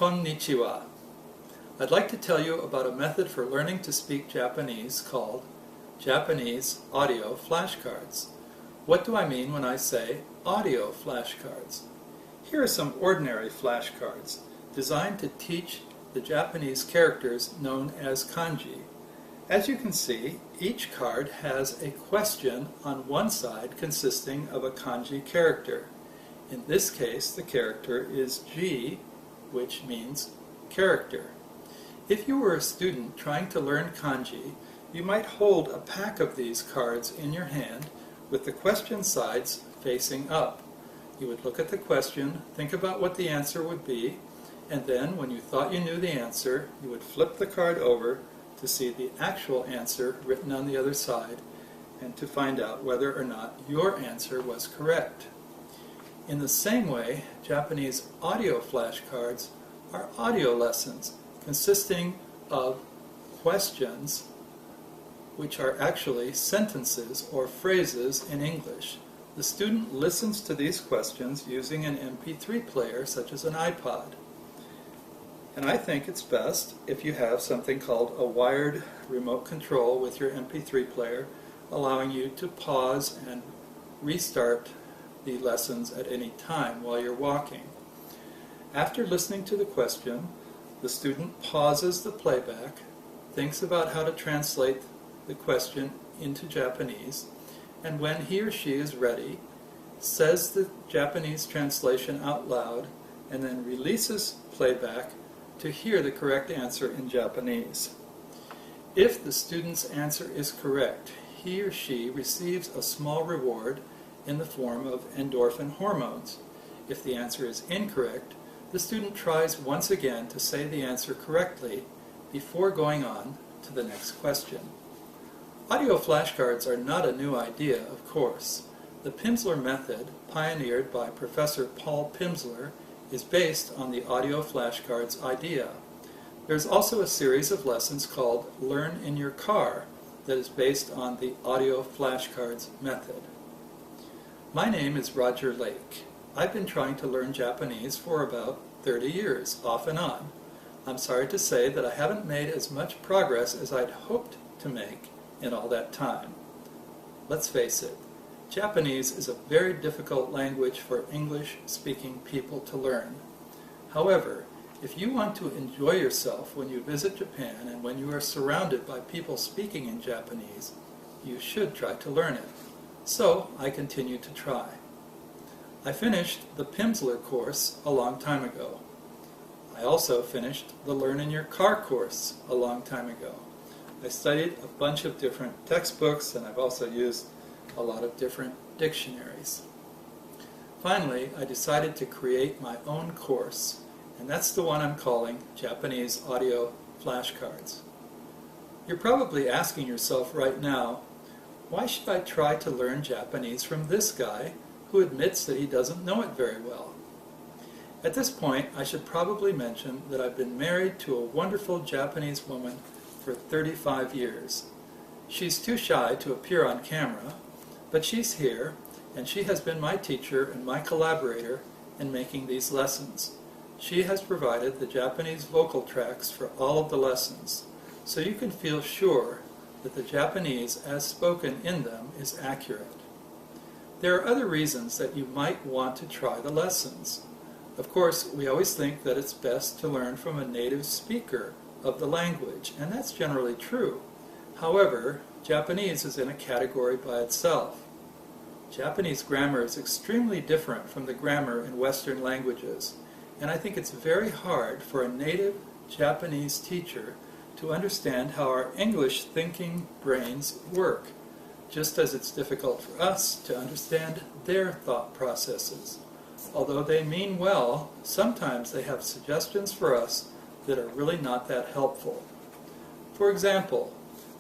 Konnichiwa. I'd like to tell you about a method for learning to speak Japanese called Japanese audio flashcards. What do I mean when I say audio flashcards? Here are some ordinary flashcards designed to teach the Japanese characters known as kanji. As you can see, each card has a question on one side consisting of a kanji character. In this case, the character is ji, which means character. If you were a student trying to learn kanji, you might hold a pack of these cards in your hand with the question sides facing up. You would look at the question, think about what the answer would be, and then when you thought you knew the answer, you would flip the card over to see the actual answer written on the other side and to find out whether or not your answer was correct. In the same way, Japanese audio flashcards are audio lessons consisting of questions which are actually sentences or phrases in English. The student listens to these questions using an MP3 player such as an iPod. And I think it's best if you have something called a wired remote control with your MP3 player, allowing you to pause and restart the lessons at any time while you're walking. After listening to the question, the student pauses the playback, thinks about how to translate the question into Japanese, and when he or she is ready, says the Japanese translation out loud, and then releases playback to hear the correct answer in Japanese. If the student's answer is correct, he or she receives a small reward in the form of endorphin hormones. If the answer is incorrect, the student tries once again to say the answer correctly before going on to the next question. Audio flashcards are not a new idea, of course. The Pimsleur method, pioneered by Professor Paul Pimsleur, is based on the audio flashcards idea. There's also a series of lessons called Learn in Your Car that is based on the audio flashcards method. My name is Roger Lake. I've been trying to learn Japanese for about 30 years, off and on. I'm sorry to say that I haven't made as much progress as I'd hoped to make in all that time. Let's face it, Japanese is a very difficult language for English-speaking people to learn. However, if you want to enjoy yourself when you visit Japan and when you are surrounded by people speaking in Japanese, you should try to learn it. So I continue to try. I finished the Pimsleur course a long time ago. I also finished the Learn in Your Car course a long time ago. I studied a bunch of different textbooks, and I've also used a lot of different dictionaries. Finally, I decided to create my own course, and that's the one I'm calling Japanese Audio Flashcards. You're probably asking yourself right now, why should I try to learn Japanese from this guy who admits that he doesn't know it very well? At this point, I should probably mention that I've been married to a wonderful Japanese woman for 35 years. She's too shy to appear on camera, but she's here, and she has been my teacher and my collaborator in making these lessons. She has provided the Japanese vocal tracks for all of the lessons, so you can feel sure that the Japanese as spoken in them is accurate. There are other reasons that you might want to try the lessons. Of course, we always think that it's best to learn from a native speaker of the language, and that's generally true. However, Japanese is in a category by itself. Japanese grammar is extremely different from the grammar in Western languages, and I think it's very hard for a native Japanese teacher to understand how our English-thinking brains work, just as it's difficult for us to understand their thought processes. Although they mean well, sometimes they have suggestions for us that are really not that helpful. For example,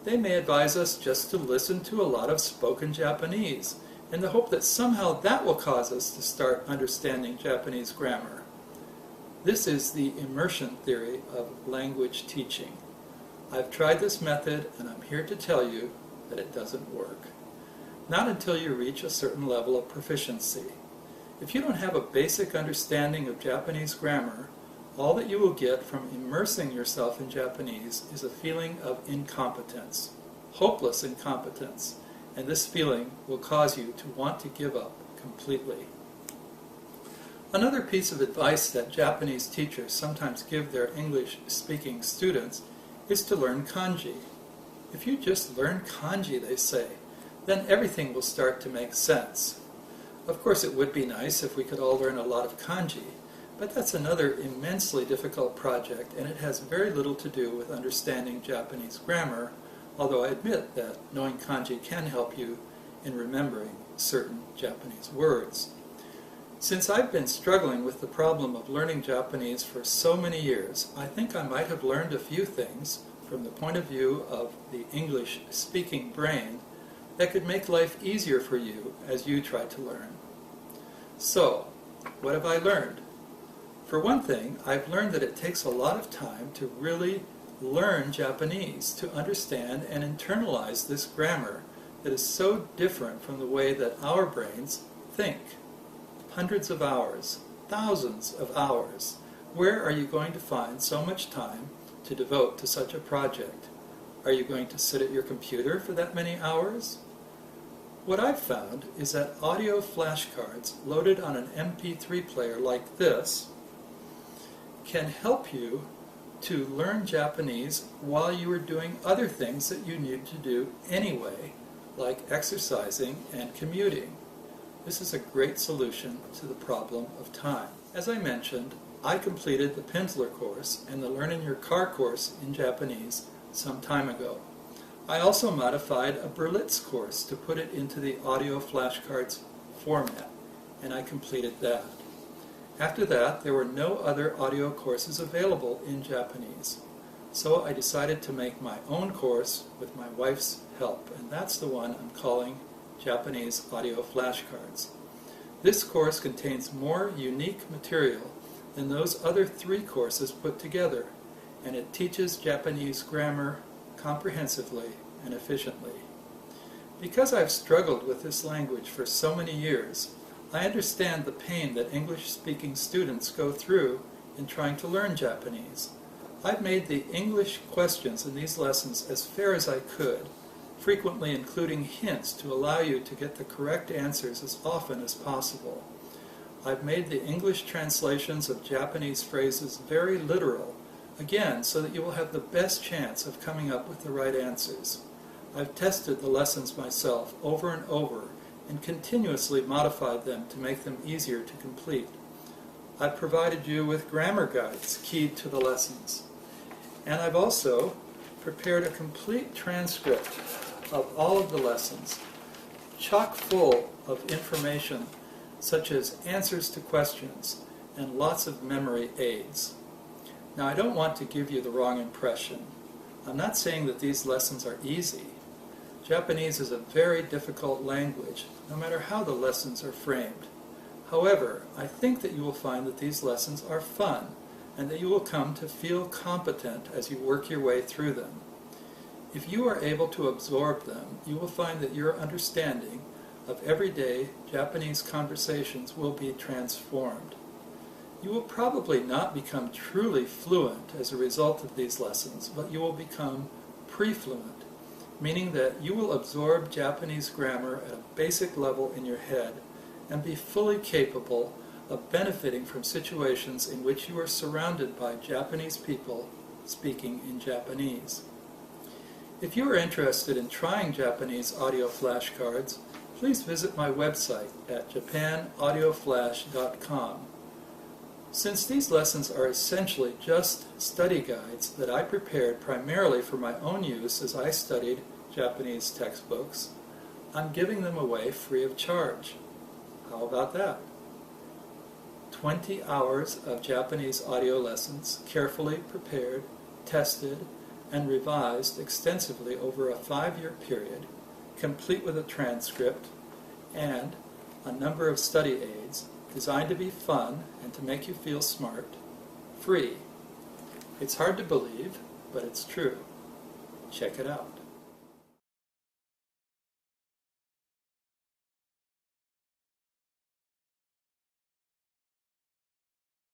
they may advise us just to listen to a lot of spoken Japanese in the hope that somehow that will cause us to start understanding Japanese grammar. This is the immersion theory of language teaching. I've tried this method, and I'm here to tell you that it doesn't work. Not until you reach a certain level of proficiency. If you don't have a basic understanding of Japanese grammar, all that you will get from immersing yourself in Japanese is a feeling of incompetence, hopeless incompetence, and this feeling will cause you to want to give up completely. Another piece of advice that Japanese teachers sometimes give their English-speaking students is to learn kanji. If you just learn kanji, they say, then everything will start to make sense. Of course, it would be nice if we could all learn a lot of kanji, but that's another immensely difficult project, and it has very little to do with understanding Japanese grammar, although I admit that knowing kanji can help you in remembering certain Japanese words. Since I've been struggling with the problem of learning Japanese for so many years, I think I might have learned a few things from the point of view of the English-speaking brain that could make life easier for you as you try to learn. So, what have I learned? For one thing, I've learned that it takes a lot of time to really learn Japanese, to understand and internalize this grammar that is so different from the way that our brains think. Hundreds of hours, thousands of hours. Where are you going to find so much time to devote to such a project? Are you going to sit at your computer for that many hours? What I've found is that audio flashcards loaded on an MP3 player like this can help you to learn Japanese while you are doing other things that you need to do anyway, like exercising and commuting. This is a great solution to the problem of time. As I mentioned, I completed the Pimsleur course and the Learn in Your Car course in Japanese some time ago. I also modified a Berlitz course to put it into the audio flashcards format, and I completed that. After that, there were no other audio courses available in Japanese, so I decided to make my own course with my wife's help, and that's the one I'm calling Japanese Audio Flashcards. This course contains more unique material than those other 3 courses put together, and it teaches Japanese grammar comprehensively and efficiently. Because I've struggled with this language for so many years, I understand the pain that English-speaking students go through in trying to learn Japanese. I've made the English questions in these lessons as fair as I could, frequently including hints to allow you to get the correct answers as often as possible. I've made the English translations of Japanese phrases very literal, again, so that you will have the best chance of coming up with the right answers. I've tested the lessons myself over and over and continuously modified them to make them easier to complete. I've provided you with grammar guides keyed to the lessons. And I've also prepared a complete transcript of all of the lessons, chock full of information such as answers to questions and lots of memory aids. Now, I don't want to give you the wrong impression. I'm not saying that these lessons are easy. Japanese is a very difficult language, no matter how the lessons are framed. However, I think that you will find that these lessons are fun, and that you will come to feel competent as you work your way through them. If you are able to absorb them, you will find that your understanding of everyday Japanese conversations will be transformed. You will probably not become truly fluent as a result of these lessons, but you will become pre-fluent, meaning that you will absorb Japanese grammar at a basic level in your head and be fully capable of benefiting from situations in which you are surrounded by Japanese people speaking in Japanese. If you are interested in trying Japanese audio flashcards, please visit my website at japanaudioflash.com. Since these lessons are essentially just study guides that I prepared primarily for my own use as I studied Japanese textbooks, I'm giving them away free of charge. How about that? 20 hours of Japanese audio lessons, carefully prepared, tested, and revised extensively over a 5-year period, complete with a transcript and a number of study aids designed to be fun and to make you feel smart, free. It's hard to believe, but it's true. Check it out.